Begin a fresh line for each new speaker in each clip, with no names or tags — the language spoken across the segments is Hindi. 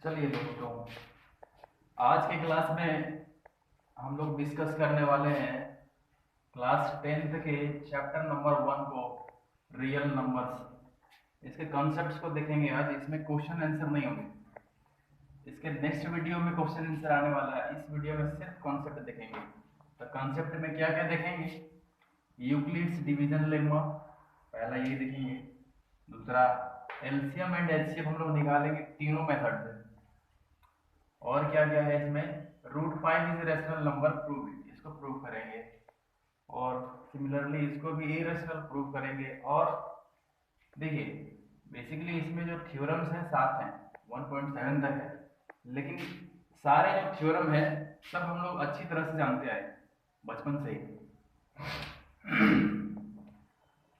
चलिए दोस्तों, आज के क्लास में हम लोग डिस्कस करने वाले हैं क्लास 10th के चैप्टर नंबर 1 को, रियल नंबर्स। इसके कॉन्सेप्ट्स को देखेंगे आज। इसमें क्वेश्चन आंसर नहीं होंगे। इसके नेक्स्ट वीडियो में क्वेश्चन आंसर आने वाला है। इस वीडियो में सिर्फ कॉन्सेप्ट देखेंगे। तो कॉन्सेप्ट में क्या क्या देखेंगे? यूक्लिड्स डिवीजन लेमा, पहला ये देखेंगे। दूसरा, एलसीएम एंड एचसीएफ हम लोग निकालेंगे तीनों मेथड से। और क्या क्या है इसमें? √5 इज रैशनल नंबर, प्रूव, इसको प्रूव करेंगे। और सिमिलरली इसको भी इरेशनल प्रूव करेंगे। और देखिए, बेसिकली इसमें जो थ्योरम्स हैं 7 हैं, 1.7 तक है, लेकिन सारे जो थ्योरम है सब हम लोग अच्छी तरह से जानते आए बचपन से ही।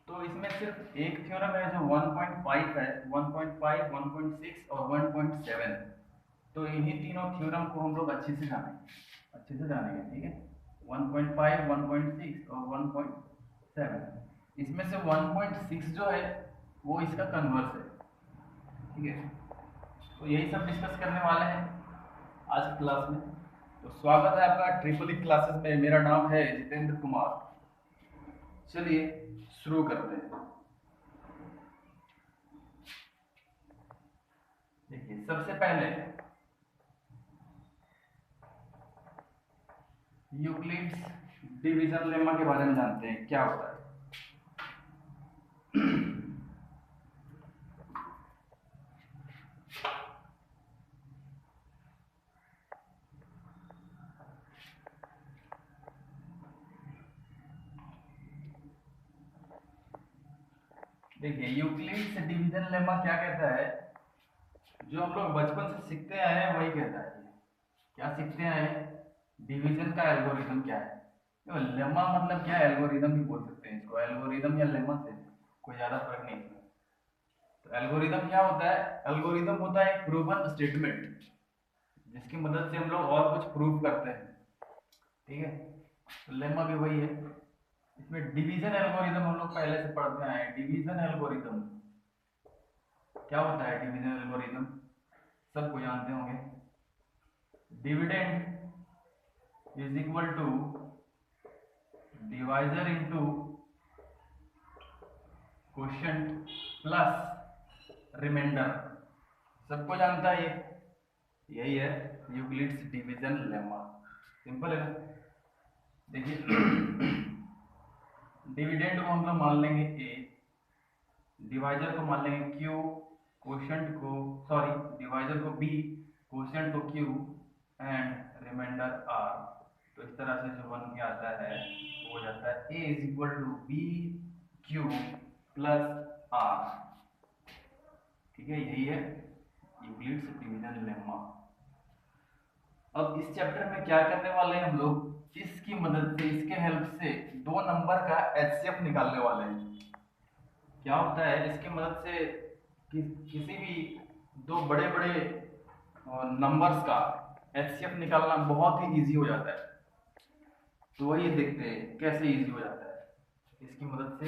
तो इसमें सिर्फ एक थ्योरम है जो 1.5 है, 1.5, 1.6 और 1.7। तो इन्हीं तीनों थ्योरम को हम लोग अच्छे से जानेंगे, ठीक है। 1.5, 1.6 और 1.7। इसमें से 1.6 जो है वो इसका कन्वर्स है, ठीक है। तो यही सब डिस्कस करने वाले हैं आज की क्लास में। तो स्वागत है आपका ट्रिपल ई क्लासेस में। मेरा नाम है जितेंद्र कुमार। चलिए शुरू करते हैं। देखिए, सबसे पहले यूक्लिड्स डिवीजन लेमा के बारे में जानते हैं, क्या होता है। देखिए, यूक्लिड्स डिवीजन लेमा क्या कहता है? जो हम लोग बचपन से सीखते आए हैं वही कहता है। क्या सीखते आए हैं? डिवीजन का एल्गोरिथम क्या है। तो लेमा मतलब क्या है? एल्गोरिथम भी बोल सकते हैं इसको। एल्गोरिथम या लेमा से कोई ज्यादा फर्क नहीं है। तो एल्गोरिथम क्या होता है? एल्गोरिथम होता है एक प्रूवन स्टेटमेंट जिसकी मदद से हम लोग और कुछ प्रूव करते हैं, ठीक है। तो लेमा भी वही है। इसमें डिवीजन एल्गोरिथम हम लोग पहले से पढ़ते आए हैं। डिवीजन एल्गोरिथम क्या होता है? डिवीजन एल्गोरिथम सबको जानते होंगे। Dividend is equal to divisor into quotient plus remainder. सबको जानता है ये, यही है यूक्लिड्स डिवीजन लेमा। सिंपल है ना। देखिए, डिविडेंड को हम लोग मान लेंगे ए, डिवाइजर को मान लेंगे क्यू, क्वोशिएंट को डिवाइजर को बी, क्वोशिएंट को क्यू एंड रिमाइंडर आर। तो इस तरह से जो बन के आता है वो हो जाता है a is equal to b q plus r, ठीक है। यही है यूक्लिड्स डिवीजन लेमा। अब इस चैप्टर में क्या करने वाले हैं हम लोग? इसकी मदद से, इसके हेल्प से दो नंबर का एचसीएफ निकालने वाले हैं। क्या होता है? इसकी मदद से किसी भी दो बड़े बड़े नंबर्स का एचसीएफ निकालना बहुत ही इजी हो जाता है। तो वही देखते हैं कैसे इजी हो जाता है। इसकी मदद से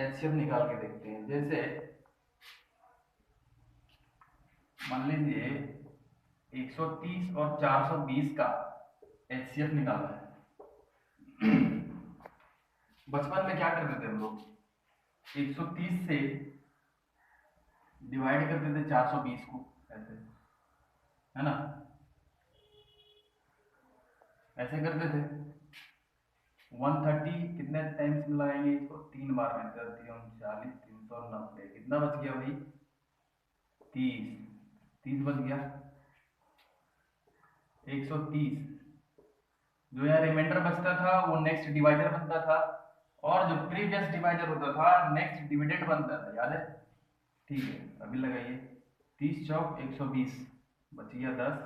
एचसीएफ निकाल के देखते हैं। जैसे मान लीजिए 130 और 420 का एचसीएफ निकालना है। बचपन में क्या करते थे हम लोग? 130 से डिवाइड करते थे 420 को, ऐसे, है ना, ऐसे करते थे। 130 कितने टाइम्स में लगाएंगे इसको? 3 बार में। 39, 390, कितना बच गया भाई? 30 बच गया। 130 जो यहाँ रिमाइंडर बचता था वो नेक्स्ट डिवाइजर बनता था, और जो प्रीवियस डिवाइजर होता था नेक्स्ट डिविडेंड बनता था, याद है? ठीक है, अभी लगाइए। 30 चौक 120, बच गया 10।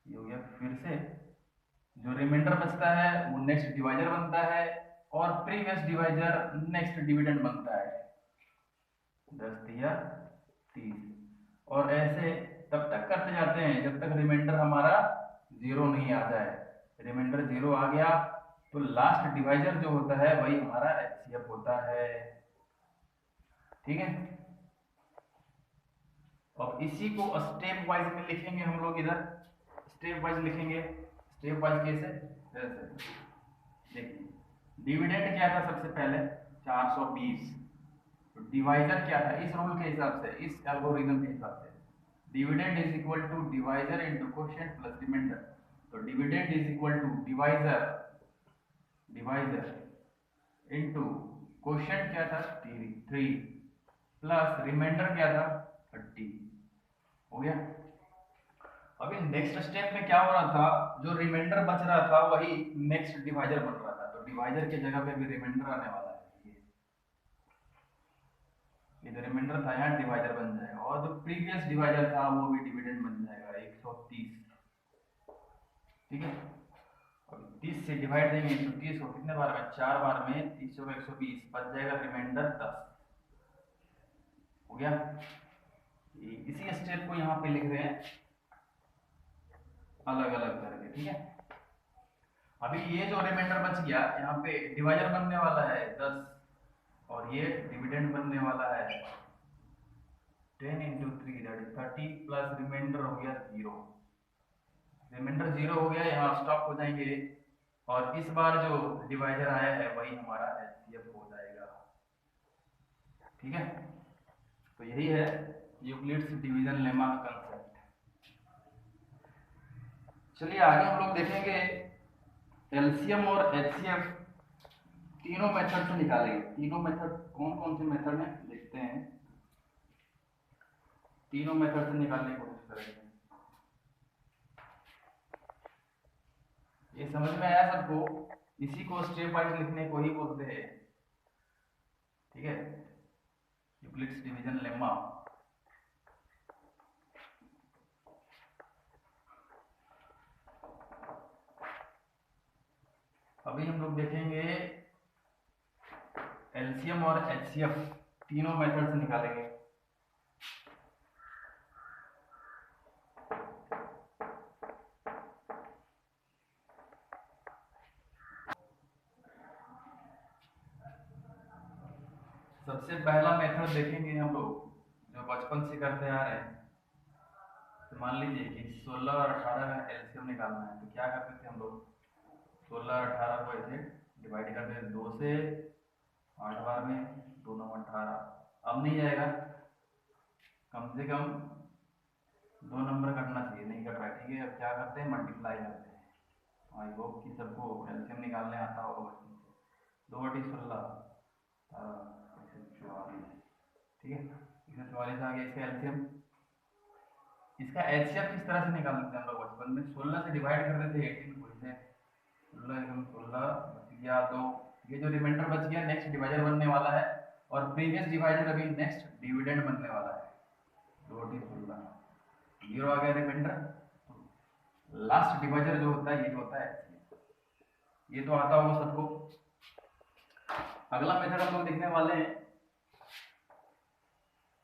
ये हो गया। फिर से जो रिमाइंडर बचता है वो नेक्स्ट डिवाइजर बनता है, और प्रीवियस डिवाइजर नेक्स्ट डिविडेंड बनता है। 10 दिया 30, और ऐसे तब तक करते जाते हैं जब तक रिमाइंडर हमारा 0 नहीं आ जाए। रिमाइंडर 0 आ गया तो लास्ट डिवाइजर जो होता है वही हमारा एचसीएफ होता है, ठीक है। अब इसी को स्टेप वाइज में लिखेंगे हम लोग, इधर स्टेप वाइज लिखेंगे। स्टेप वाइज कैसे? ऐसे देखिए, डिविडेंड क्या था सबसे पहले 420, तो डिवाइजर क्या था इस रूल के हिसाब से, इस एल्गोरिथम के हिसाब से, dividend is equal to divisor into quotient plus remainder. तो dividend is equal to divisor into quotient क्या था 3 प्लस रिमाइंडर क्या था 30। हो गया। अभी नेक्स्ट स्टेप में क्या हो रहा था, जो रिमाइंडर बच रहा था वही नेक्स्ट डिवाइजर बन रहा था, तो डिवाइजर की जगह पे भी रिमाइंडर आने वाला है। ये जो रिमाइंडर था यहाँ डिवाइजर बन जाएगा, और जो प्रीवियस डिवाइजर था वो भी डिविडेंड बन जाएगा 130। ठीक है, अब 30 से डिवाइड देंगे 130 को कितने बार में, 4 बार में, 30 को 120, बच जाएगा रिमाइंडर 10। हो गया। इसी स्टेप को यहाँ पे लिख रहे हैं अलग अलग करके। ठीक है, अभी ये जो रिमाइंडर बच गया यहाँ पे डिवाइजर बनने वाला है 10, और ये डिविडेंड बनने वाला है 10 into 3 that is 30 plus remainder हो गया 0। रिमाइंडर 0 हो गया, यहाँ स्टॉप हो जाएंगे, और इस बार जो डिवाइजर आया है वही हमारा एचसीएफ हो जाएगा। ठीक है, तो यही है यूक्लिड्स डिवीजन लेमा का कंसेप्ट। चलिए आगे हम लोग देखेंगे एलसीएम और एचसीएफ तीनों मेथड से निकालेंगे। तीनों मेथड कौन कौन से मेथड हैं देखते हैं, तीनों मेथड से निकालने की कोशिश करेंगे। ये समझ में आया सबको? इसी को स्टेप वाइज लिखने को ही बोलते हैं। ठीक है, यूक्लिड्स डिवीजन लेमा। अभी हम लोग देखेंगे एलसीएम और एचसीएफ तीनों मेथड से निकालेंगे। सबसे पहला मेथड देखेंगे हम लोग जो बचपन से करते आ रहे हैं। तो मान लीजिए कि 16 और 18 का एलसीएम निकालना है, तो क्या करते थे हम लोग, 16 और 18 को ऐसे डिवाइड करते थे 2 से, 8 बार में 2 9 18। अब नहीं जाएगा, कम से कम 2 नंबर कटना चाहिए, नहीं कट रहा है। ठीक है, अब क्या करते हैं, मल्टीप्लाई करते हैं। आई होप कि सबको एलसीएम निकालने आता होगा बचपन से। 2 बटी 16 144। ठीक है, 144 आ गया इसका एलसीएम। इसका एचसीएफ किस तरह से निकालते थे हम लोग बचपन में, 16 से डिवाइड कर देते 18 को, इसे 16 बच गया, तो ये जो रिमाइंडर बच गया नेक्स्ट डिवाइजर बनने वाला है, और प्रीवियस डिवाइजर अभी नेक्स्ट डिविडेंड बनने वाला है। 2 बटी 16 0 आ गया रिमाइंडर। लास्ट डिवाइजर जो होता है ये जो होता है HCF। ये तो आता होगा सबको। अगला मेथड हम लोग देखने वाले हैं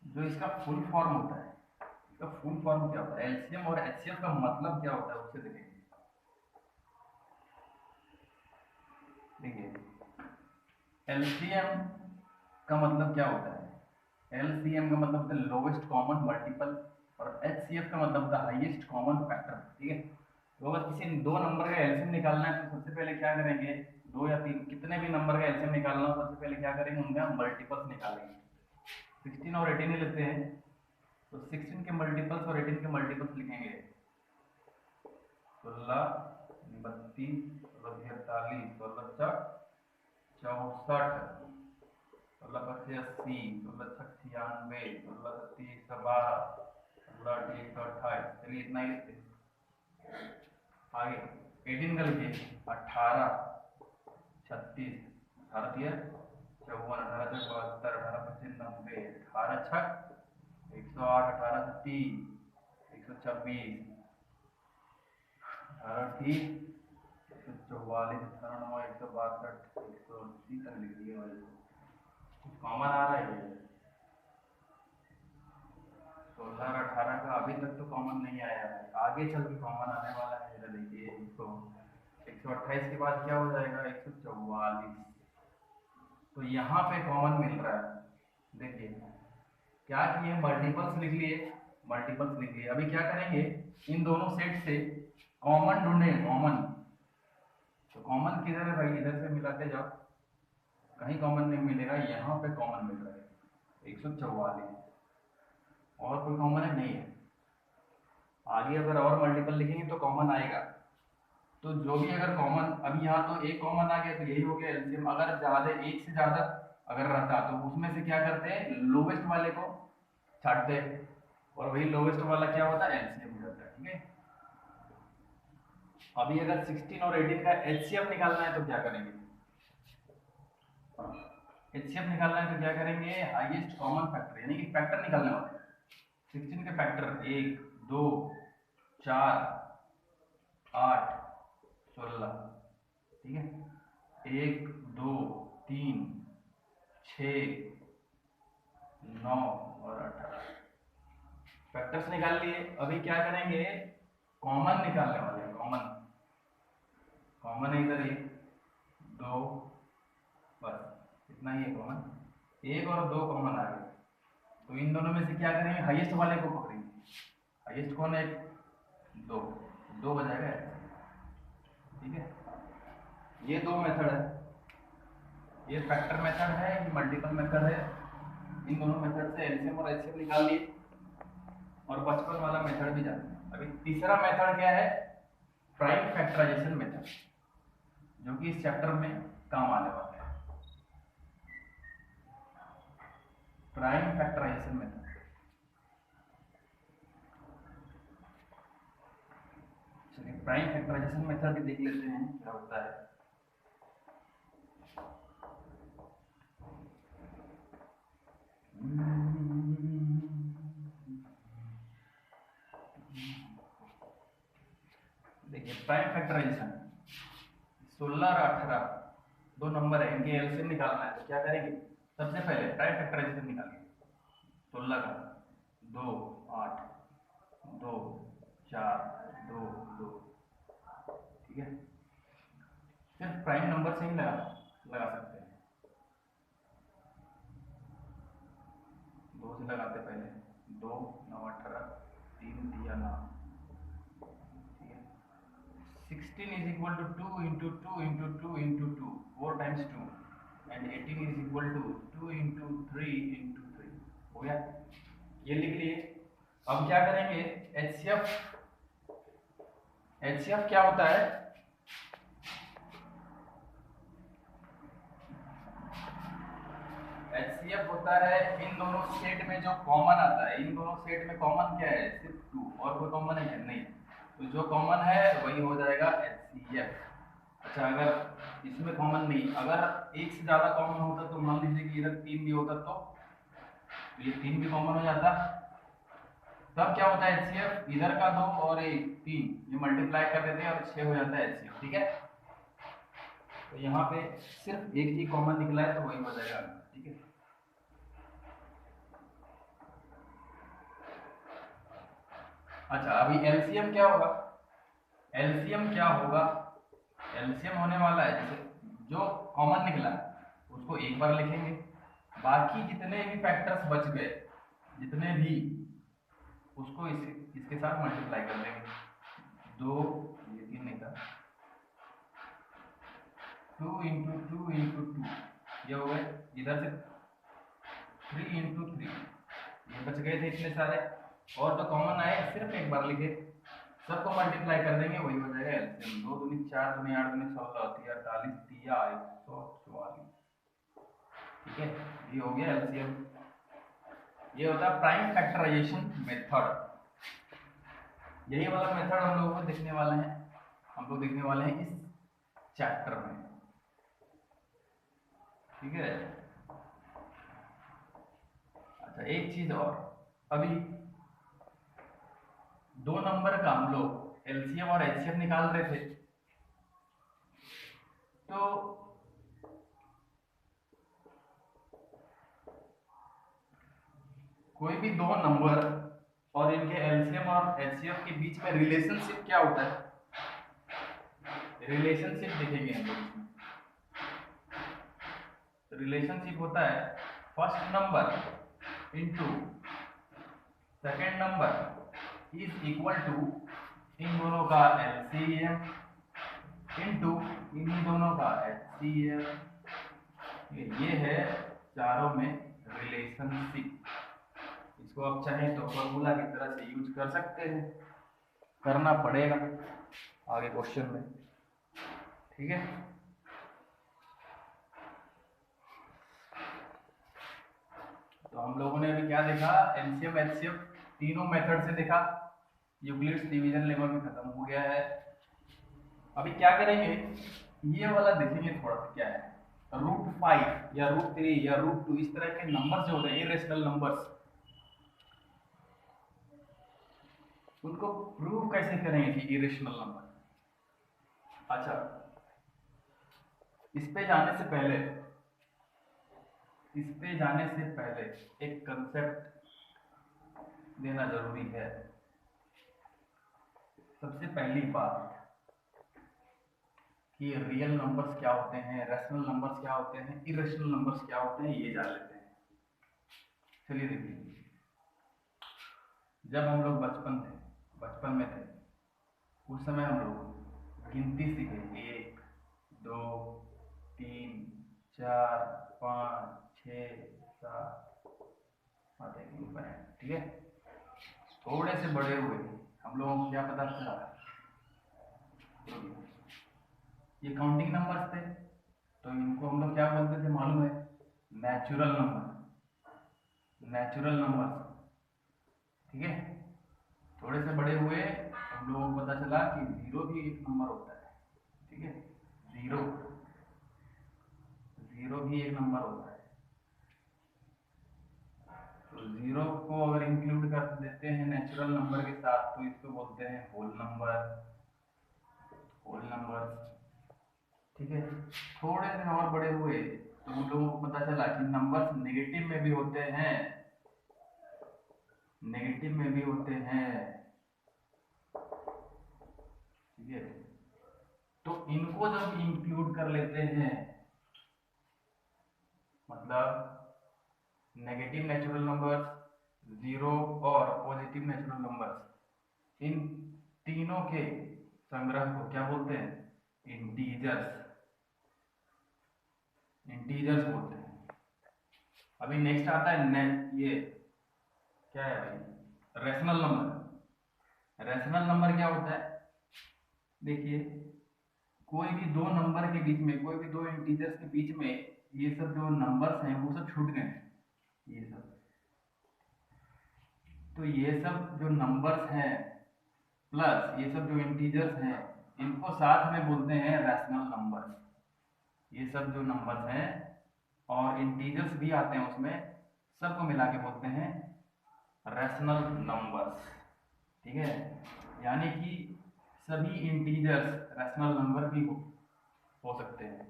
जो इसका फुल फॉर्म होता है। इसका फुल फॉर्म क्या होता है, एलसीएम और एचसीएफ का मतलब क्या होता है उससे देखेंगे। देखिए, एलसीएम का मतलब क्या होता है, एलसीएम का मतलब होता है लोवेस्ट कॉमन मल्टीपल, और एचसीएफ का मतलब होता है हाईएस्ट कॉमन फैक्टर। ठीक है, तो अगर किसी 2 नंबर का एलसीएम निकालना है तो सबसे पहले क्या करेंगे, 2 या 3 कितने भी नंबर का एलसीएम निकालना हो, सबसे पहले क्या करेंगे, उनका मल्टीपल्स निकालेंगे। 16 और 18 ही लेते हैं, तो 16 के मल्टीपल्स और 18 के मल्टीपल्स लिखेंगे। 16 32 16 48 16 64 16 पच्चीस 80 16 छः 96 16 सत्ती 112 16 अठी 128। चलिए इतना ही लिखते हैं। आगे 18 का लिखिए 18 36 18 दिया 54 18 72 18 25 90 18 छक 108 18 सत्ती 126 18 ठीक 144 18 9 162 180 तक लिख दिया। कुछ कॉमन आ रहा है, 16 और 18 का अभी तक तो कॉमन नहीं आया है, आगे चल के कॉमन आने वाला है। जरा देखिए, 128 के बाद क्या हो जाएगा 144, तो यहाँ पे कॉमन मिल रहा है। देखिए क्या किए, मल्टीपल्स लिख लिए, मल्टीपल्स लिख लिए। अभी क्या करेंगे, इन दोनों सेट से कॉमन ढूंढेंगे, कॉमन। तो कॉमन किधर है भाई, इधर से मिलाते जाओ, कहीं कॉमन नहीं मिलेगा, यहाँ पे कॉमन मिल रहा है 144, और कोई कॉमन है नहीं है। आगे अगर और मल्टीपल लिखेंगे तो कॉमन आएगा। तो जो भी अगर कॉमन, अभी यहाँ तो एक कॉमन आ गया तो यही हो गया एलसीएम। अगर ज्यादा, एक से ज्यादा अगर रहता तो उसमें से क्या करते हैं, लोवेस्ट वाले को छाटते हैं, और वही लोवेस्ट वाला क्या होता है, एलसीएम हो जाता है। ठीक है, अभी अगर 16 और 18 का एचसीएफ निकालना है तो क्या करेंगे, एचसीएफ निकालना है तो क्या करेंगे, हाईएस्ट कॉमन फैक्टर, यानी कि फैक्टर निकालने वाले हैं। 16 के फैक्टर 1 2 4 8 16, ठीक है, 1 2 3 6 9 और 18 फैक्टर्स निकाल लिए। अभी क्या करेंगे, कॉमन निकालने वाले हैं, कॉमन। कॉमन है इधर 1 2, बस इतना ही है कॉमन, 1 और 2 कॉमन आ गए। तो इन दोनों में से क्या करेंगे, हाईएस्ट वाले को पकड़ेंगे। हाईएस्ट कौन है, 2, 2 बजाएगा। ठीक है, ये दो मेथड है, ये फैक्टर मेथड है, ये मल्टीपल मेथड है। इन दोनों मेथड से एलसीएम और एचसीएफ निकाल लिए, और 55 वाला मेथड भी जाना है। अभी तीसरा मेथड क्या है, प्राइम फैक्टराइजेशन मेथड, जो कि इस चैप्टर में काम आने वाला है। प्राइम फैक्टराइजेशन मेथड, चलिए प्राइम फैक्टराइजेशन मेथड भी देख लेते हैं क्या होता है। देखिए प्राइम फैक्टराइजेशन, 16 और 18 दो नंबर है, इनके एलसीएम निकालना है। तो क्या करेंगे, सबसे पहले प्राइम फैक्टराइजेशन निकालेंगे। 16 का 2 8 2 4 2 2, ठीक है, सिर्फ प्राइम नंबर से ही लगा सकते हैं। 2 से लगाते पहले, 2 9 18 3 दिया 9, ठीक है। 16 is equal to 2 into 2 into 2 into 2, 4 times 2, and 18 is equal to 2 into 3 into 3, हो गया, ये लिख लिए। अब क्या करेंगे, एचसीएफ क्या होता है, एचसीएफ होता है इन दोनों सेट में जो कॉमन आता है। इन दोनों सेट में कॉमन क्या है, सिर्फ 2, और कोई कॉमन है नहीं, तो जो कॉमन है वही हो जाएगा एचसीएफ। अच्छा, अगर इसमें कॉमन नहीं, अगर एक से ज्यादा कॉमन होता तो मान लीजिए कि इधर 3 भी होता तो ये 3 भी कॉमन हो जाता, तब क्या होता है एचसीएफ, इधर का 2 और 1 3, ये मल्टीप्लाई कर देते हैं और 6 हो जाता है एचसीएफ। ठीक है, तो यहाँ पे सिर्फ एक ही कॉमन निकला है तो वही हो जाएगा। ठीक है, अच्छा अभी एलसीएम क्या होगा, एलसीएम क्या होगा, एलसीएम होने वाला है, जैसे जो कॉमन निकला उसको एक बार लिखेंगे, बाकी जितने भी फैक्टर्स बच गए, जितने भी, उसको इसके साथ मल्टीप्लाई कर देंगे। 2, ये 3 नहीं था, 2 into 2 into 2, ये हो गए। इधर से 3 into 3, ये बच गए थे इतने सारे, और तो कॉमन आए सिर्फ एक बार लिखे, सबको मल्टीप्लाई कर देंगे, वही हो जाएगा एलसीएम। 2 दूनी 4 दूनी 8 दूनी 16 48 दिया 144। ठीक है, ये हो गया एलसीएम। ये होता है प्राइम फैक्टराइजेशन मेथड। यही वाला मेथड हम लोगों को देखने वाले हैं, हम लोग देखने वाले हैं इस चैप्टर में। ठीक है, अच्छा एक चीज और, अभी 2 नंबर का हम लोग एलसीएम और एचसीएफ निकाल रहे थे, तो कोई भी 2 नंबर और इनके एलसीएम और एचसीएफ के बीच में रिलेशनशिप क्या होता है, रिलेशनशिप देखेंगे हम लोग। रिलेशनशिप होता है first number into second number is equal to इन दोनों का एलसीएम इनटू इन दोनों का एचसीएफ। ये है चारों में रिलेशनशिप। इसको आप चाहें तो फॉर्मूला की तरह से यूज कर सकते हैं, करना पड़ेगा आगे क्वेश्चन में, ठीक है। तो हम लोगों ने अभी क्या देखा, एलसीएम एचसीएफ तीनों मेथड से देखा, यूक्लिड्स डिवीजन लेवल में खत्म हो गया है। अभी क्या करेंगे, ये वाला देखेंगे थोड़ा सा क्या है, √5 या √3 या √2 इस तरह के नंबर जो होते हैं इरेशनल नंबर्स, उनको प्रूव कैसे करेंगे कि इरेशनल नंबर। अच्छा, इस पे जाने से पहले एक कंसेप्ट देना जरूरी है। सबसे पहली बात कि रियल नंबर्स क्या होते हैं, रैशनल नंबर्स क्या होते हैं, इरेशनल नंबर्स क्या होते हैं, ये जान लेते हैं। चलिए देखिए, जब हम लोग बचपन में थे, उस समय हम लोग गिनती सीखे, 1 2 3 4 5 6 7 ठीक है। थोड़े से बड़े हुए हम लोगों को क्या पता चला, ये काउंटिंग नंबर्स थे, तो इनको हम लोग क्या बोलते थे मालूम है, नेचुरल नंबर्स, ठीक है। थोड़े से बड़े हुए हम लोगों को पता चला कि 0 भी एक नंबर होता है, ठीक है। 0 भी एक नंबर होता है। तो 0 को अगर इंक्लूड कर देते हैं नेचुरल नंबर के साथ तो इसको बोलते हैं होल नंबर, ठीक है। थोड़े से और बड़े हुए तो हम लोगों को पता चला कि नंबर्स नेगेटिव में भी होते हैं, ठीक है। तो इनको जब इंक्लूड कर लेते हैं, मतलब नेगेटिव नेचुरल नंबर्स, 0 और पॉजिटिव नेचुरल नंबर्स, इन तीनों के संग्रह को क्या बोलते हैं, इंटीजर्स बोलते हैं। अभी नेक्स्ट आता है ये क्या है भाई, रैशनल नंबर क्या होता है, देखिए कोई भी दो नंबर के बीच में, कोई भी दो इंटीजर्स के बीच में ये सब जो नंबर्स हैं वो सब छूट गए हैं, ये सब, तो ये सब जो नंबर्स हैं प्लस ये सब जो इंटीजर्स हैं, इनको साथ में बोलते हैं रैशनल नंबर्स। ये सब जो नंबर्स हैं और इंटीजर्स भी आते हैं उसमें, सबको मिला के बोलते हैं रैशनल नंबर्स, ठीक है। यानी कि सभी इंटीजर्स रैशनल नंबर भी हो सकते हैं,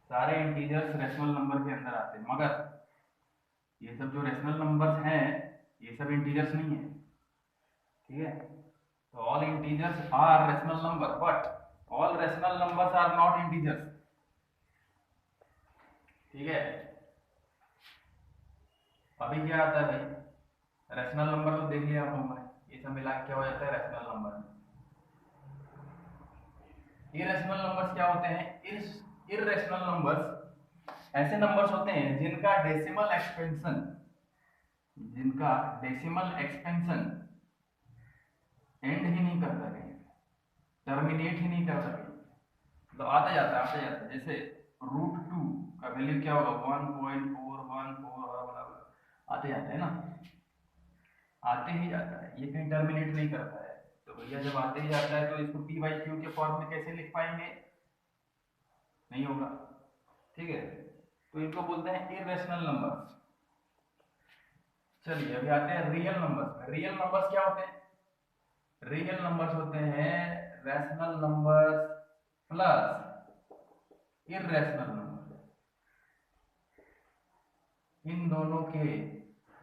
सारे इंटीजर्स रैशनल नंबर के अंदर आते हैं, मगर ये सब जो रैशनल नंबर्स हैं ये सब इंटीजर्स नहीं है, ठीक है। तो all integers are rational number but all rational numbers are not integers, ठीक है। अभी क्या आता है भाई, रैशनल नंबर तो देख लिया आप लोगों ने, ये सब मिला के क्या हो जाता है रैशनल नंबर। इरेशनल नंबर्स क्या होते हैं, इररेशनल नंबर्स ऐसे नंबर्स होते हैं जिनका डेसिमल एक्सपेंशन एंड ही नहीं करता कहीं, टर्मिनेट ही नहीं करता कहीं, तो आते जाता है। जैसे √2 का वैल्यू क्या होगा, 1.414 आते जाता है ना, आते ही जाता है, ये कहीं टर्मिनेट नहीं करता है। तो भैया जब आते ही जाता है तो इसको p/q के फॉर्म में कैसे लिख पाएंगे, नहीं होगा, ठीक है। तो इनको बोलते हैं इरेशनल नंबर्स। चलिए अभी आते हैं रियल नंबर्स। रियल नंबर्स क्या होते हैं, रियल नंबर्स होते हैं rational numbers plus irrational number, इन दोनों के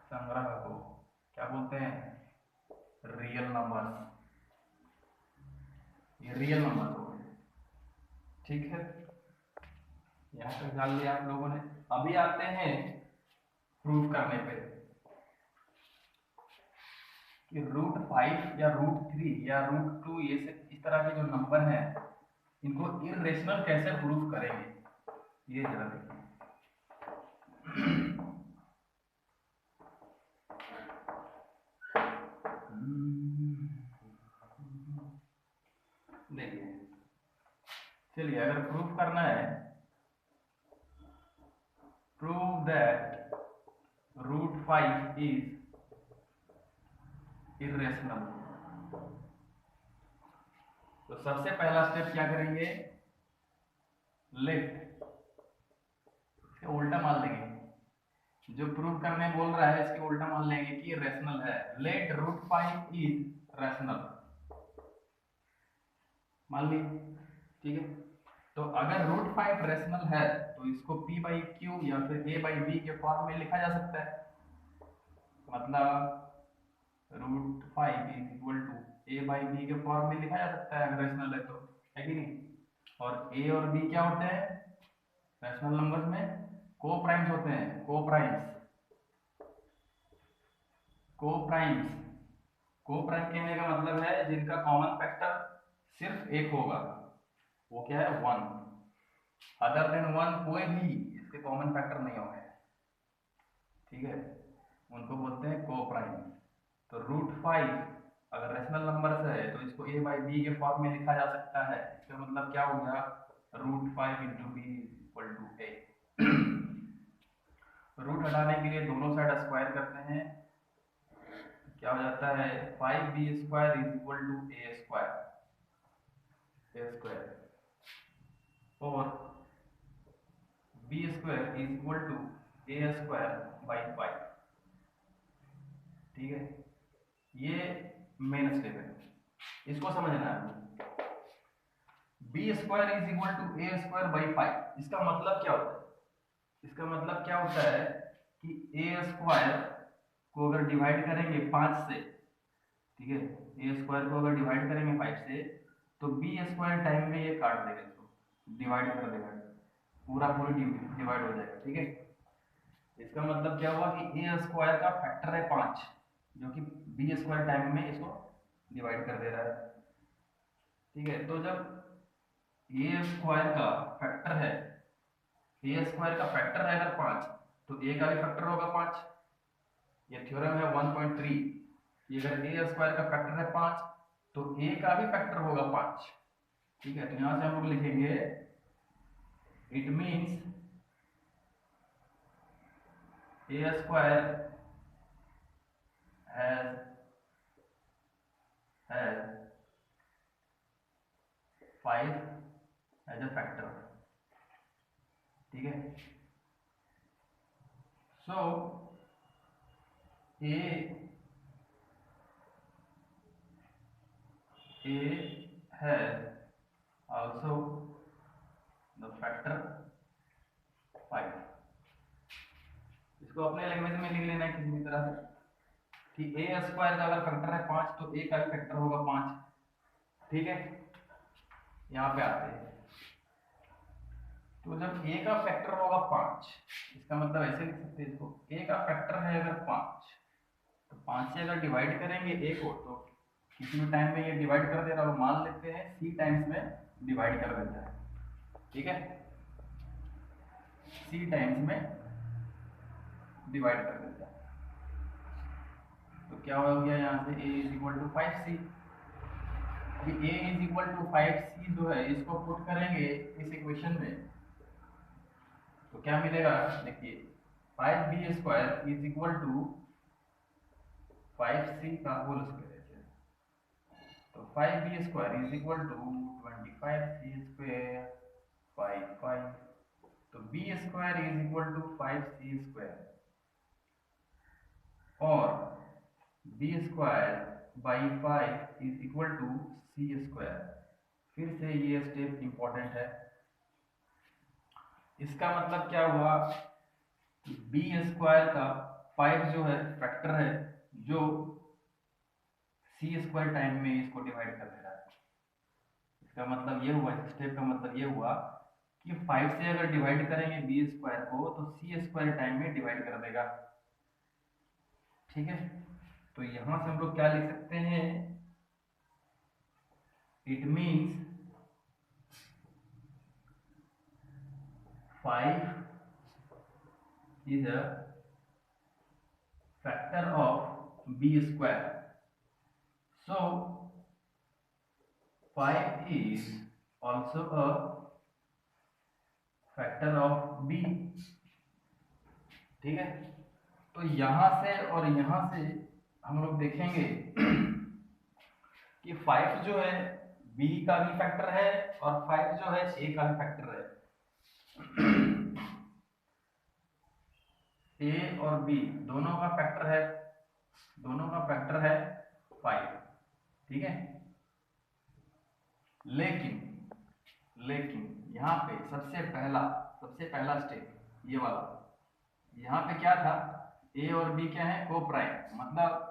संग्रह को क्या बोलते हैं, रियल नंबर्स। ये रियल नंबर हो गए, ठीक है। यहाँ तक जान लिया आप लोगों ने। अभी आते हैं प्रूफ करने पे। कि √5 या √3 या √2 ये से इस तरह के जो नंबर हैं इनको इरेशनल कैसे प्रूफ करेंगे, ये जरा देखिए। देखिए, चलिए अगर प्रूफ करना है, प्रूव दैट √5 इज इरेशनल। तो सबसे पहला स्टेप क्या करेंगे, लेट, इसका उल्टा मान लेंगे, जो प्रूव करने बोल रहा है इसके उल्टा मान लेंगे कि रेशनल है। लेट √5 इज रेशनल, मान ली, ठीक है। तो अगर √5 रेशनल है तो इसको P/Q या फिर A/B के फॉर्म में लिखा जा सकता है। मतलब √5 इज इक्वल टू A/B के फॉर्म में लिखा जा सकता है अगर रेशनल है तो, है कि नहीं। और A और B क्या होते हैं रेशनल नंबर्स में, को प्राइम्स होते हैं, को प्राइम्स। को प्राइम्स, को प्राइम कहने का मतलब है जिनका कॉमन फैक्टर सिर्फ एक होगा, वो क्या है 1, अदर देन 1 कोई भी इसके कॉमन फैक्टर नहीं होंगे, ठीक है, उनको बोलते हैं को प्राइम। तो √5 अगर रेशनल नंबर है तो इसको A/B के फॉर्म में लिखा जा सकता है। इसका मतलब क्या हो गया, √5 × B = A। रूट हटाने के लिए दोनों साइड स्क्वायर करते हैं, क्या हो जाता है 5B² = A² और B² = A²/5, ठीक है। ये मेन स्टेप है, इसको समझना है। B² = A²/5, इसका मतलब क्या होता है, इसका मतलब क्या होता है कि A² को अगर डिवाइड करेंगे 5 से, ठीक है, A² को अगर डिवाइड करेंगे 5 से तो B² टाइम में ये काट देगा, इसको डिवाइड कर देगा, पूरी डिवाइड हो जाएगा, ठीक है। इसका मतलब क्या हुआ कि A² का फैक्टर है 5 जो कि B² टाइम में इसको डिवाइड कर दे रहा है, ठीक है। तो जब A² का फैक्टर है, A² का फैक्टर है अगर 5 तो A का भी फैक्टर होगा 5, ये थ्योरम है 1.3 कि अगर A² का फैक्टर है 5 तो A का भी फैक्टर होगा 5, ठीक है। तो यहां से हम लोग लिखेंगे it means A² has 5 as a factor, ठीक है। सो A has also the factor 5। इसको अपने लैंग्वेज में लिख लेना है किसी भी तरह से कि A² का अगर फैक्टर है 5 तो A का भी फैक्टर होगा 5, ठीक है। यहाँ पे आते हैं, तो जब A का फैक्टर होगा 5, इसका मतलब ऐसे लिख सकते हैं इसको, A का फैक्टर है अगर 5 तो 5 से अगर डिवाइड करेंगे A को तो किसी भी टाइम में ये डिवाइड कर दे रहा है, मान लेते हैं C टाइम्स में डिवाइड कर देता है, ठीक है, C टाइम्स में डिवाइड कर देता है। तो क्या हो गया यहाँ से A = 5C। अभी A = 5C जो है इसको पुट करेंगे इस इक्वेशन में तो क्या मिलेगा, देखिए 5B² = 5C का होल स्क्वायर, तो 5B² = 25C², 5 तो B² = 5C² और B²/5 = C²। फिर से ये स्टेप इंपॉर्टेंट है, इसका मतलब क्या हुआ कि B² का 5 जो है फैक्टर है जो C² टाइम में इसको डिवाइड कर दे रहा है। इसका मतलब ये हुआ, स्टेप का मतलब ये हुआ कि 5 से अगर डिवाइड करेंगे B² को तो C² टाइम में डिवाइड कर देगा, ठीक है। तो यहां से हम लोग क्या लिख सकते हैं, it means 5 is a factor of b square. So 5 is also a factor of b. ठीक है, तो यहां से और यहां से हम लोग देखेंगे कि 5 जो है b का भी फैक्टर है और 5 जो है a का भी फैक्टर है। a और b दोनों का फैक्टर है, दोनों का फैक्टर है 5। ठीक है, लेकिन यहाँ पे सबसे पहला स्टेप ये वाला, यहाँ पे क्या था, a और b क्या है, को प्राइम, मतलब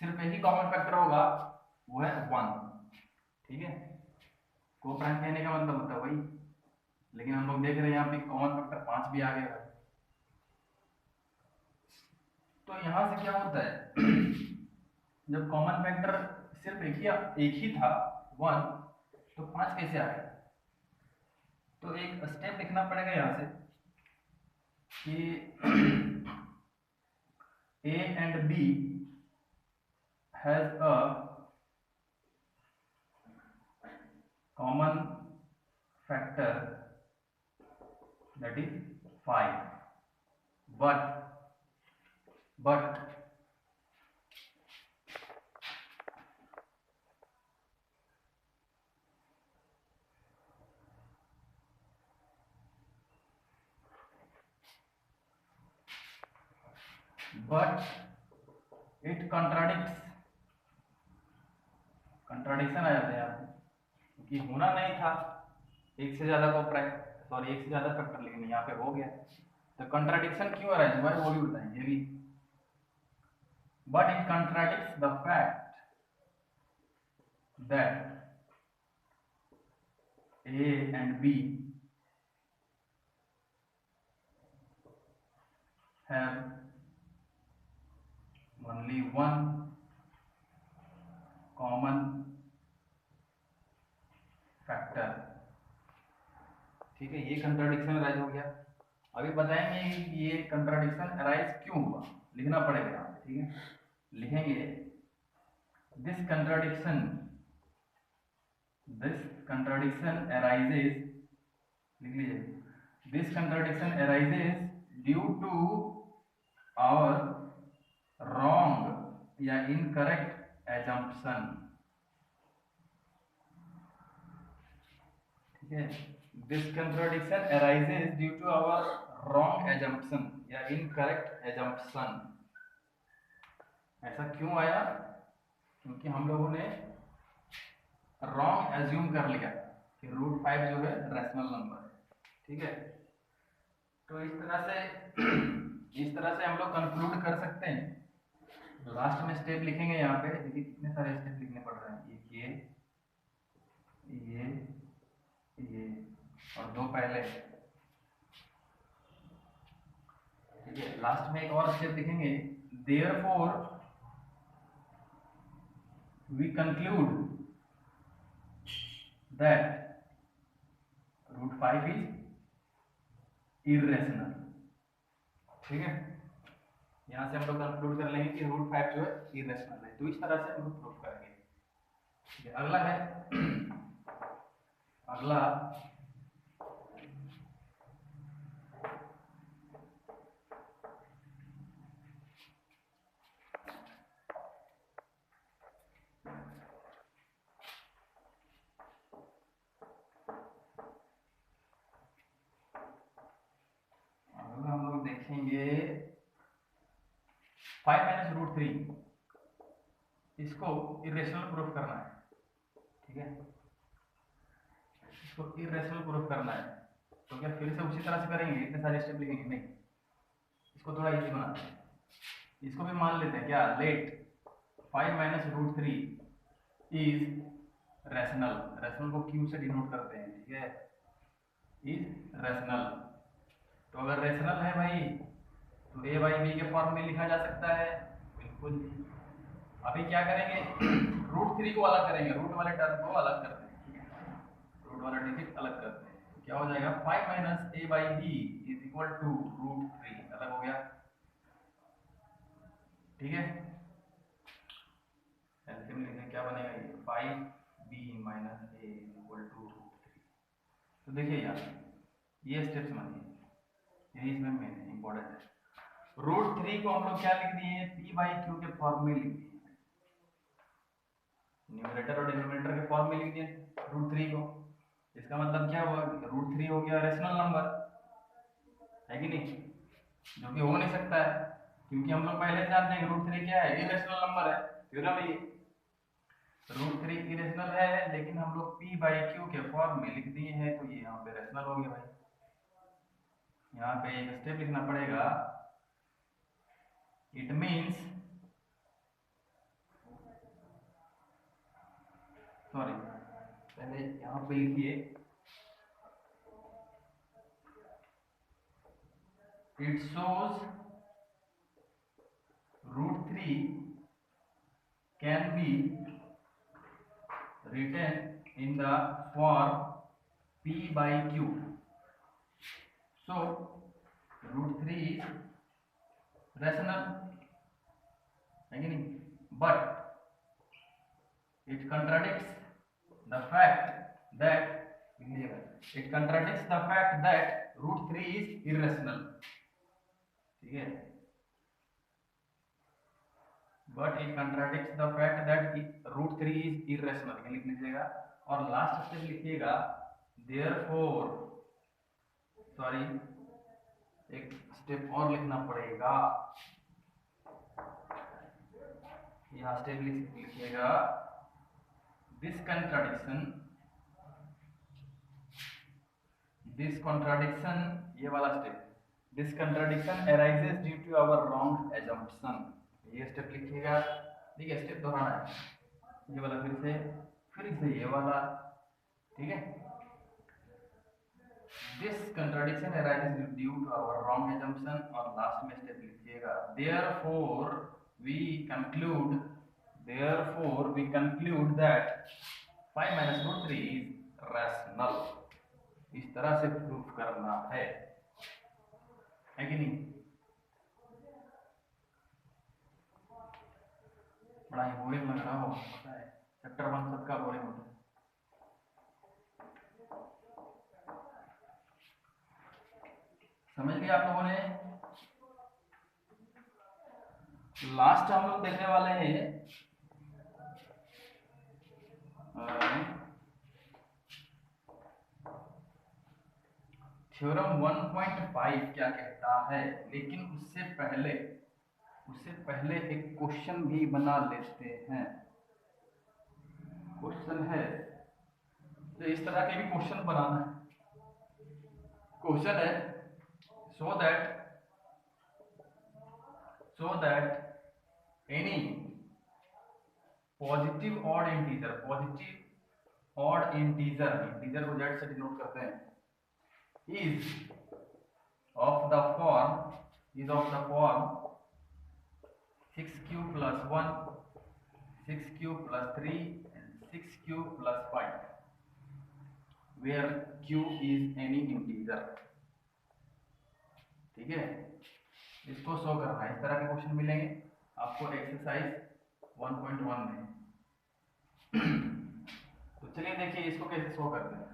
सिर्फ एक ही कॉमन फैक्टर होगा, वो है 1। ठीक है, को प्राइम कहने का मतलब होता है वही, लेकिन हम लोग देख रहे हैं यहाँ पे कॉमन फैक्टर 5 भी आ गया है। तो यहां से क्या होता है, जब कॉमन फैक्टर सिर्फ एक ही था 1, तो 5 कैसे आ गया। तो एक स्टेप लिखना पड़ेगा यहां से कि a and b has a common factor, that is 5, but it contradiction आ जाता है यहाँ पे, क्योंकि होना नहीं था एक से ज्यादा को प्राइम, सॉरी एक से ज्यादा फैक्टर, लेकिन यहाँ पे हो गया। तो कंट्राडिक्शन क्यों आ रहा है भाई, वो भी बताएंगे भी। But it contradicts the fact that a and b have only one common factor। ठीक है, ये कंट्राडिक्शन अराइज हो गया। अभी बताएंगे कि ये कंट्राडिक्शन अराइज क्यों हुआ, लिखना पड़ेगा यहाँ पे। ठीक है, लिखेंगे दिस कंट्राडिक्शन अराइजेस, लिख लीजिए, this contradiction arises due to our wrong या इनकरेक्ट एजम्पशन। ठीक है, this contradiction arises due to our wrong assumption या इनकरेक्ट एजम्पशन। ऐसा क्यों आया, क्योंकि हम लोगों ने रॉन्ग एज्यूम कर लिया कि √5 जो है रैशनल नंबर है। ठीक है, तो इस तरह से हम लोग कंक्लूड कर सकते हैं। लास्ट में स्टेप लिखेंगे यहाँ पे, देखिए कितने सारे स्टेप लिखने पड़ रहे हैं, ये और 2 पहले। ठीक है, लास्ट में एक और स्टेप लिखेंगे, therefore we conclude that √5 is irrational। ठीक है, यहां से हम लोग कंक्लूड कर लेंगे कि √5 जो है इरेशनल है। तो इस तरह से हम लोग प्रूव करेंगे। ठीक है, अगला है अगला हम लोग देखेंगे 5 - √3, इसको इरेशनल प्रूफ करना है। ठीक है, इसको इरेशनल प्रूफ करना है, तो क्या फिर से उसी तरह से करेंगे, इतने सारे स्टेप लिखेंगे नहीं, इसको थोड़ा इजी बनाते हैं। इसको भी मान लेते हैं क्या, लेट 5 - √3 इज रैशनल। रैशनल को क्यू से डिनोट करते हैं। ठीक है, इज रैशनल। तो अगर रैशनल है भाई, तो a बाई बी के फॉर्म में लिखा जा सकता है, बिल्कुल। अभी क्या करेंगे, रूट थ्री को अलग करेंगे, रूट वाले टर्म को अलग करते हैं, ठीक है, रूट वाला डिजिट अलग करते हैं। तो क्या हो जाएगा, 5 minus a by b is equal to root three, अलग हो गया, ठीक है। एलसीएम लिखें, क्या बनेगा ये, 5b minus a is equal to root three. तो देखिए यार, ये स्टेप समझिए, यही इसमें मेन इंपॉर्टेंट है। रूट थ्री को हम लोग क्या लिख दिए, पी बाई क्यू के फॉर्म में लिख दिए, न्यूमरेटर और डिनोमिनेटर के फॉर्म में लिख दिए रूट थ्री को। इसका मतलब क्या हुआ, रूट थ्री हो गया रेशनल नंबर, है कि नहीं, जो कि हो नहीं सकता है, क्योंकि हम लोग पहले जानते हैं कि रूट थ्री क्या है, इरेशनल नंबर है। थ्योरम ये रूट थ्री इरेशनल है, लेकिन हम लोग पी बाई क्यू के फॉर्म में लिख दिए हैं, तो ये यहाँ पे रेशनल हो गया भाई। यहाँ पे एक स्टेप लिखना पड़ेगा, इट मीन्स, सॉरी पहले यहाँ पे लिखिए, it shows root three can be written in the form p by q. So root 3 is rational, है कि नहीं, but it contradicts the fact that root 3 is irrational, ठीक है, but it contradicts the fact that root 3 is irrational, ये लिख लीजिएगा। और लास्ट स्टेप लिखिएगा, therefore, सॉरी एक स्टेप और लिखना पड़ेगा, यहाँ स्टेप लिखिएगा, दिस contradiction, ये वाला step, this contradiction arises due to our wrong assumption, ये स्टेप लिखिएगा, ठीक है, स्टेप दोहराना है, ये वाला फिर से ये वाला, ठीक है, this contradiction arises due to our wrong assumption, और लास्ट में स्टेप लिखिएगा, therefore we conclude that 5 minus root 3 is rational, इस तरह से प्रूफ करना है कि नहीं। बड़ा ही बोरिंग लग रहा हो, पता है, चैप्टर 1 सबका बोरिंग होता है। समझ लिया आप लोगों ने। लास्ट हम लोग देखने वाले हैं थ्योरम 1.5 क्या कहता है, लेकिन उससे पहले एक क्वेश्चन भी बना लेते हैं। क्वेश्चन है, तो इस तरह के भी क्वेश्चन बनाना है। क्वेश्चन है, so that any positive odd integer को z से डिनोट करते हैं, is of the form 6q plus 1, 6q plus 3 and 6q plus 5, where q is any integer, ठीक है, इसको शो करना है। इस तरह के क्वेश्चन मिलेंगे आपको एक्सरसाइज 1.1 में। तो चलिए देखिए इसको कैसे शो करते हैं।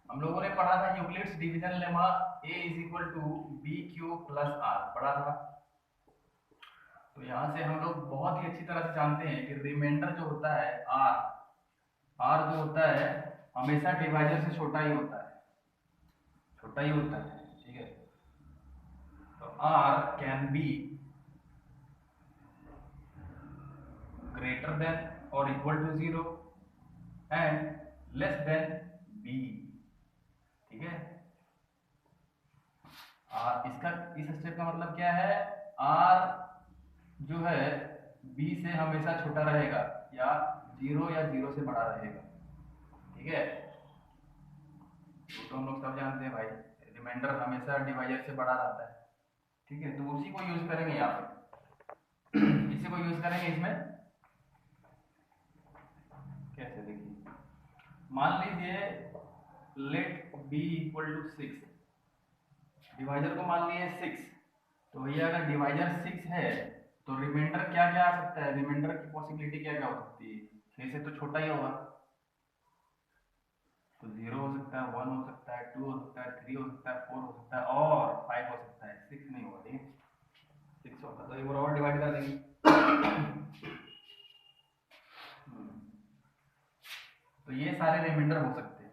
हम लोगों ने पढ़ा था Euclid's division lemma a is equal to b q plus r, पढ़ा था। तो यहाँ से हम लोग बहुत ही अच्छी तरह से जानते हैं कि रिमाइंडर जो होता है r जो होता है हमेशा डिवाइजर से छोटा ही होता है, ठीक है। तो r can be greater than or equal to 0 and less than b, ठीक है। इसका इस स्टेप का मतलब क्या है, r जो है b से हमेशा छोटा रहेगा या 0 से बड़ा रहेगा, ठीक है। तो हम लोग सब जानते हैं भाई, रिमाइंडर हमेशा डिवाइजर से बड़ा रहता है, ठीक है। तो उसी को यूज करेंगे यहाँ पे, इसी को यूज करेंगे इसमें मान लीजिए let b equal to 6, divisor को मान लिए 6, तो भैया अगर डिवाइजर 6 है तो रिमाइंडर क्या क्या आ सकता है, रिमाइंडर की पॉसिबिलिटी क्या क्या हो सकती है, 6 से तो छोटा ही होगा, तो 0 हो सकता है, 1 हो सकता है, 2 हो सकता है, 3 हो सकता है, 4 हो सकता है और 5 हो सकता है, 6 नहीं होगा, ठीक है। 6 होगा तो एक बार और डिवाइड कर देंगे। तो ये सारे रिमाइंडर हो सकते हैं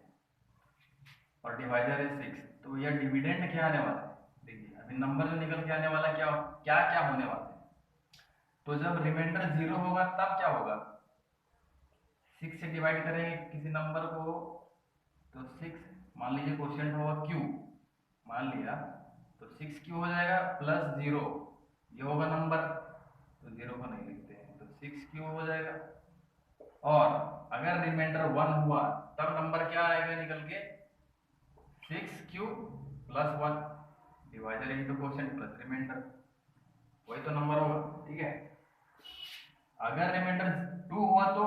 और डिवाइजर है 6, तो यह डिविडेंड क्या आने वाला है, देखिए अभी नंबर जो निकल के आने वाला क्या क्या क्या होने वाला है। तो जब रिमाइंडर 0 होगा तब क्या होगा, 6 से डिवाइड करेंगे किसी नंबर को, तो 6 मान लीजिए क्वेश्चन होगा क्यू, मान लिया, तो 6 क्यू हो जाएगा प्लस 0, ये होगा नंबर, तो 0 को नहीं लिखते हैं, तो 6 क्यू हो जाएगा। और अगर रिमाइंडर 1 हुआ तब नंबर क्या आएगा निकल के, 6 q plus 1, divisor into quotient plus remainder, वही तो नंबर होगा, ठीक है। अगर रिमाइंडर 2 हुआ तो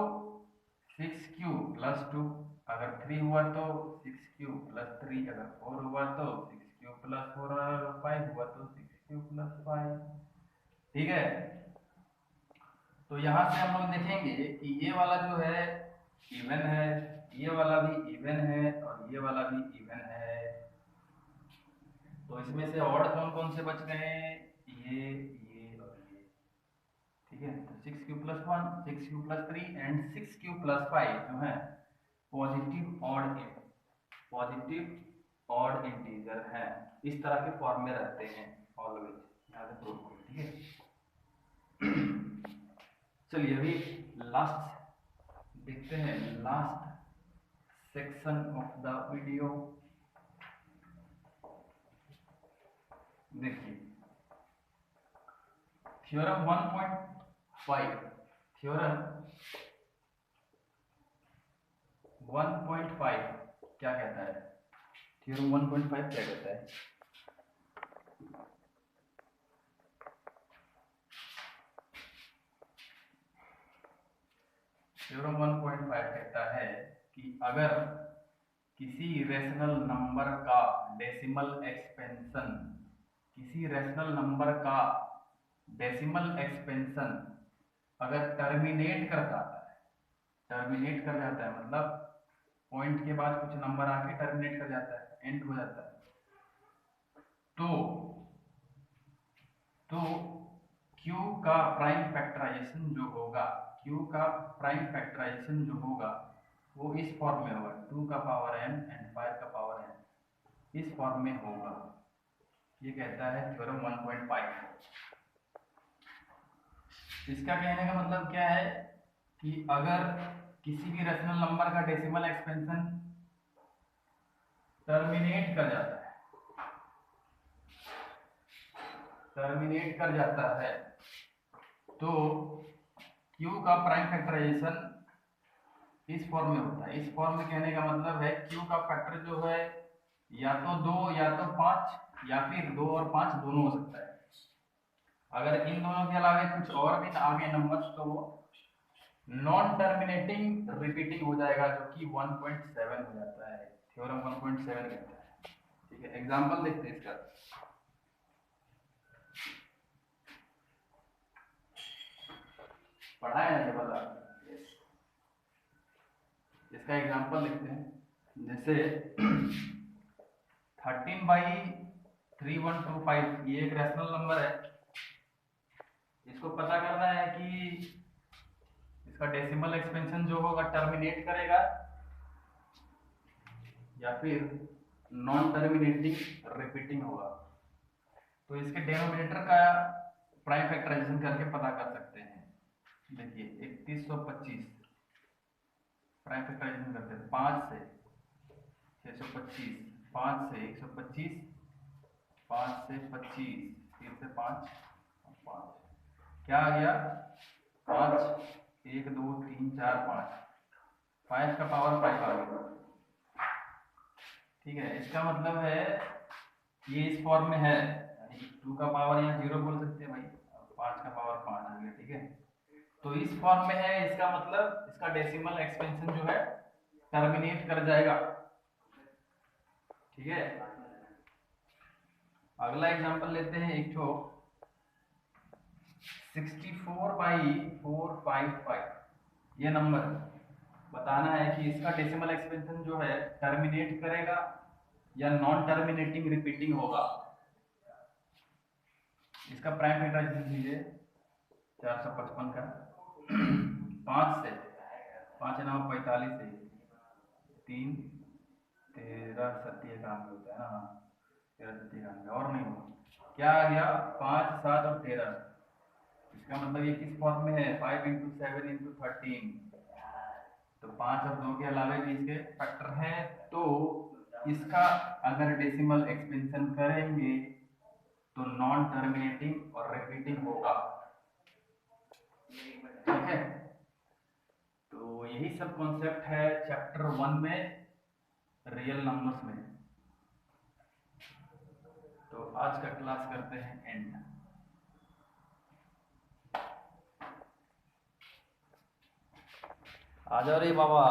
6 क्यू प्लस 2, अगर 3 हुआ तो 6 क्यू प्लस 3, अगर 4 हुआ तो 6 क्यू प्लस 4, अगर 5 हुआ तो 6 क्यू प्लस 5, ठीक है। तो यहाँ से हम लोग देखेंगे कि ये वाला जो है इवन है, ये वाला भी इवन है और ये वाला भी इवन है, तो इसमें से ऑड कौन कौन से बच गए, ये और ये, ठीक है। तो 6 q plus 1, 6 q plus 3 and 6 q plus 5 जो है पॉजिटिव ऑड इंटीजर है, इस तरह के फॉर्म में रहते हैं ऑलवेज, यहाँ से प्रूव करो, ठीक है। चलिए अभी लास्ट देखते हैं, last section of the video. देखिए थ्योरम 1.5, थ्योरम 1.5 क्या कहता है, थ्योरम 1.5 क्या कहता है, थ्योरम 1.5 कहता है कि अगर किसी रेशनल नंबर का डेसिमल एक्सपेंशन, किसी रेशनल नंबर का डेसिमल एक्सपेंशन अगर टर्मिनेट कर जाता है, टर्मिनेट कर जाता है मतलब पॉइंट के बाद कुछ नंबर आके टर्मिनेट कर जाता है, एंड हो जाता है, तो Q का प्राइम फैक्टराइजेशन जो होगा, Q का प्राइम फैक्टराइजेशन जो होगा वो इस फॉर्म में होगा, 2 का पावर n एंड 5 का पावर n, इस फॉर्म में होगा, ये कहता है थ्योरम 1.5। इसका कहने का मतलब क्या है कि अगर किसी भी रेशनल नंबर का डेसिमल एक्सपेंशन टर्मिनेट कर जाता है, टर्मिनेट कर जाता है, तो Q का प्राइम फैक्टराइजेशन इस फॉर्म में होता है। इस फॉर्म में कहने का मतलब है Q का फैक्टर जो है या तो 2 या तो 5 या फिर 2 और 5 दोनों हो सकता है। अगर इन दोनों के अलावा कुछ और भी आगे नंबर्स तो वो नॉन टर्मिनेटिंग रिपीटिंग हो जाएगा, जो कि 1.7 हो जाता है, थ्योरम 1.7 कहता है, ठीक है। एग्जांपल देखते हैं इसका, पढ़ा है ना ये वाला, इसका एग्जांपल लिखते हैं, जैसे 13/3125 ये एक रैशनल नंबर है, इसको पता करना है कि इसका डेसिमल एक्सपेंशन जो होगा टर्मिनेट करेगा या फिर नॉन टर्मिनेटिंग रिपीटिंग होगा। तो इसके डेनोमिनेटर का प्राइम फैक्टराइजेशन करके पता कर सकते हैं। देखिए 3125 प्राइम फैक्टराइजेशन करते हैं, 5 से 625, 5 से 125, 5 से 25, फिर से 5 और 5, क्या आ गया 5, 1 2 3 4 5, 5 का पावर 5 आ गया, ठीक है। इसका मतलब है ये इस फॉर्म में है, यानी 2 का पावर यहाँ 0 बोल सकते हैं भाई, 5 का पावर 5 आ गया, ठीक है। तो इस फॉर्म में है, इसका मतलब इसका डेसिमल एक्सपेंशन जो है टर्मिनेट कर जाएगा। ठीक है, अगला एग्जांपल लेते हैं एक ठो 64/455। ये नंबर बताना है कि इसका डेसिमल एक्सपेंशन जो है टर्मिनेट करेगा या नॉन टर्मिनेटिंग रिपीटिंग होगा। इसका प्राइम फैक्टराइजेशन लीजिए 455 का 5 से 5 9 45 से 3 13 सत्ती काम होता है ना, 13 सत्ती काम और नहीं होगा। क्या आ गया 5 7 और 13। इसका मतलब ये किस फॉर्म में है 5 × 7 × 13। तो 5 और 2 के अलावे भी इसके फैक्टर हैं, तो इसका अगर डेसिमल एक्सपेंशन करेंगे तो नॉन टर्मिनेटिंग और रिपीटिंग होगा। ठीक है, तो यही सब कॉन्सेप्ट है चैप्टर 1 में रियल नंबर्स में। तो आज का क्लास करते हैं एंड। आ जाओ रे बाबा।